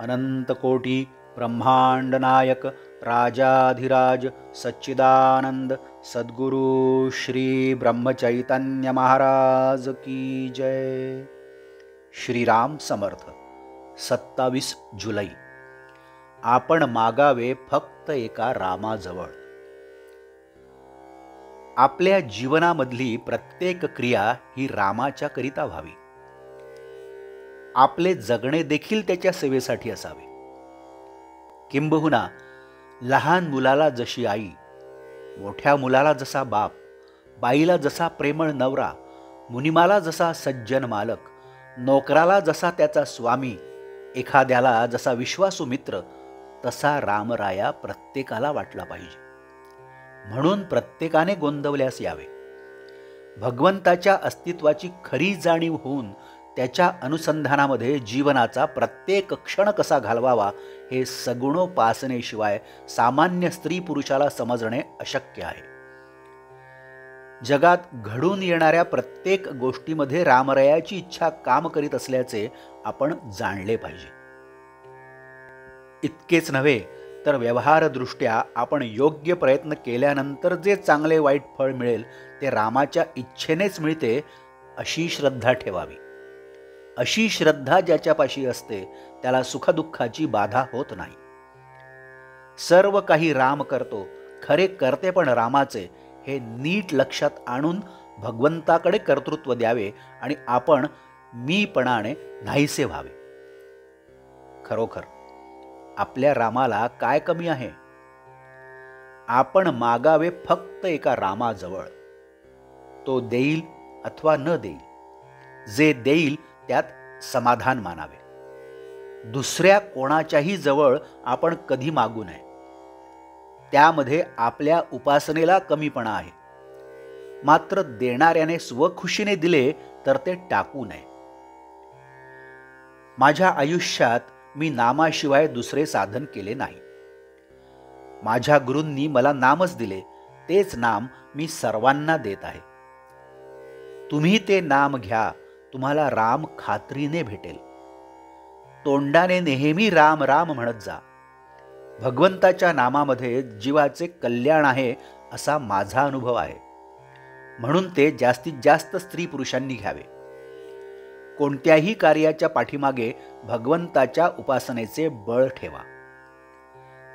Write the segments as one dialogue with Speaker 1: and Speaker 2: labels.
Speaker 1: अनंतकोटी ब्रह्मांड नायक राजाधिराज सच्चिदानंद सद्गुरु श्री ब्रह्मचैतन्य महाराज की जय। श्रीराम समर्थ। 27 जुलै। आपण मागावे फक्त एका रामाजवळ। आपल्या जीवनामधली प्रत्येक क्रिया ही रामाच्या करिता व्हावी। आपले जगणे देखील त्याच्या सेवेसाठी असावे। किंबहुना लहान मुलाला जशी आई, मोठ्या मुलाला जसा बाप, बाईला जसा प्रेमळ नवरा, मुनिमाला जसा सज्जन मालक, नोकराला जसा त्याचा स्वामी, एखाद्याला जसा विश्वासू मित्र, तसा रामराया प्रत्येकाला वाटला पाहिजे। म्हणून प्रत्येकाने गोंदवल्यास यावे। भगवंताच्या अस्तित्वाची खरी जाणीव होऊन त्याच्या अनुसंधानामध्ये जीवनाचा प्रत्येक क्षण कसा घालवावा हे सगुणोपासनेशिवाय सामान्य स्त्री पुरुषाला समजणे अशक्य आहे। जगात घडून येणाऱ्या प्रत्येक गोष्टीमध्ये रामरायाची इच्छा काम करीत असल्याचे आपण जाणले पाहिजे। इतकेच नव्हे तर व्यवहारदृष्ट्या आपण योग्य प्रयत्न केल्यानंतर जे चांगले वाईट फळ मिळेल ते रामाच्या इच्छेनेच मिळते अशी श्रद्धा ठेवावी। अशी श्रद्धा ज्याच्यापाशी असते त्याला सुखदुःखाची बाधा होत नाही। सर्व काही राम करतो, खरे करते पण रामाचे हे नीट लक्षात आणून भगवंताकडे कर्तृत्व द्यावे आणि आपण मीपणाने नाहीसे व्हावे। खरोखर आपल्या रामाला काय कमी आहे? आपण मागावे फक्त एका रामाजवळ। तो देईल अथवा न देईल, जे देईल त्यात समाधान मानावे। दुसऱ्या कोणाच्याही जवळ आपण कधी मागू नये। त्यामध्ये आपल्या उपासनेला कमीपणा आहे। मात्र देणाऱ्याने स्वखुशीने दिले तर ते टाकू नये। माझ्या आयुष्यात मी नामाशिवाय दुसरे साधन केले नाही। माझ्या गुरूंनी मला नामच दिले, तेच नाम मी सर्वांना देत आहे। तुम्ही ते नाम घ्या, तुम्हाला राम खात्रीने भेटेल। तोंडाने नेहमी राम राम म्हणत जा। भगवंताच्या नामामध्ये जीवाचे कल्याण आहे असा माझा अनुभव आहे। म्हणून ते जास्तीत जास्त स्त्री पुरुषांनी घ्यावे। कोणत्याही कार्याच्या पाठीमागे भगवंताच्या उपासनेचे बळ ठेवा।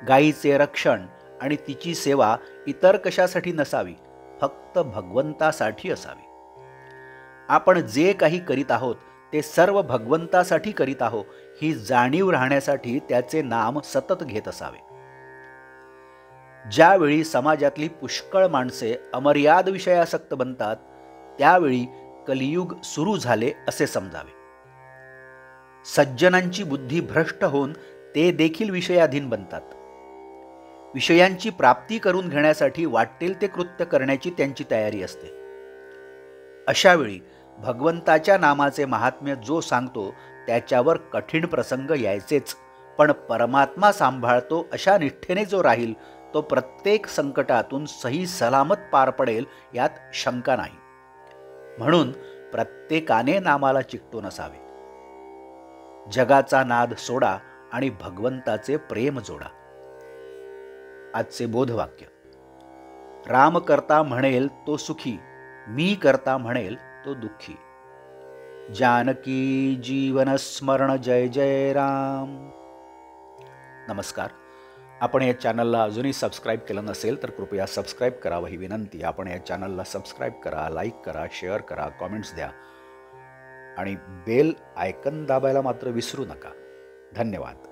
Speaker 1: गायीचे रक्षण आणि तिची सेवा इतर कशासाठी नसावी, फक्त भगवंतासाठी असावी। आपण जे काही करीत आहोत ते सर्व भगवंतासाठी करीत आहोत ही जाणीव राहण्यासाठी त्याचे नाम सतत घेत असावे। ज्यावेळी समाजातली पुष्कळ माणसे अमर्याद विषयासक्त बनतात त्यावेळी कलियुग सुरू झाले असे समजावे। सज्जनांची बुद्धी भ्रष्ट होऊन ते देखील विषयाधीन बनतात। विषयांची प्राप्ती करून घेण्यासाठी वाटेल ते कृत्य करण्याची त्यांची तयारी असते। अशा वेळी भगवंताच्या नामाचे महात्म्य जो सांगतो त्याच्यावर कठीण प्रसंग यायचेच, पण परमात्मा सांभाळतो अशा निष्ठेने जो राहील तो प्रत्येक संकटातून सही सलामत पार पडेल यात शंका नाही। म्हणून प्रत्येकाने नामाला चिकटून असावे। जगाचा नाद सोडा आणि भगवंताचे प्रेम जोडा। आजचे बोधवाक्य। राम करता म्हणेल तो सुखी, मी करता म्हणेल तो दुःखी। जानकी जीवन स्मरण जय जय राम। नमस्कार। आपण या चॅनलला अजूनही सबस्क्राईब केलं नसेल तर कृपया सबस्क्राईब करावं ही विनंती। आपण या चॅनलला सबस्क्राईब करा, लाईक करा, शेअर करा, कॉमेंट्स द्या आणि बेल आयकन दाबायला मात्र विसरू नका। धन्यवाद।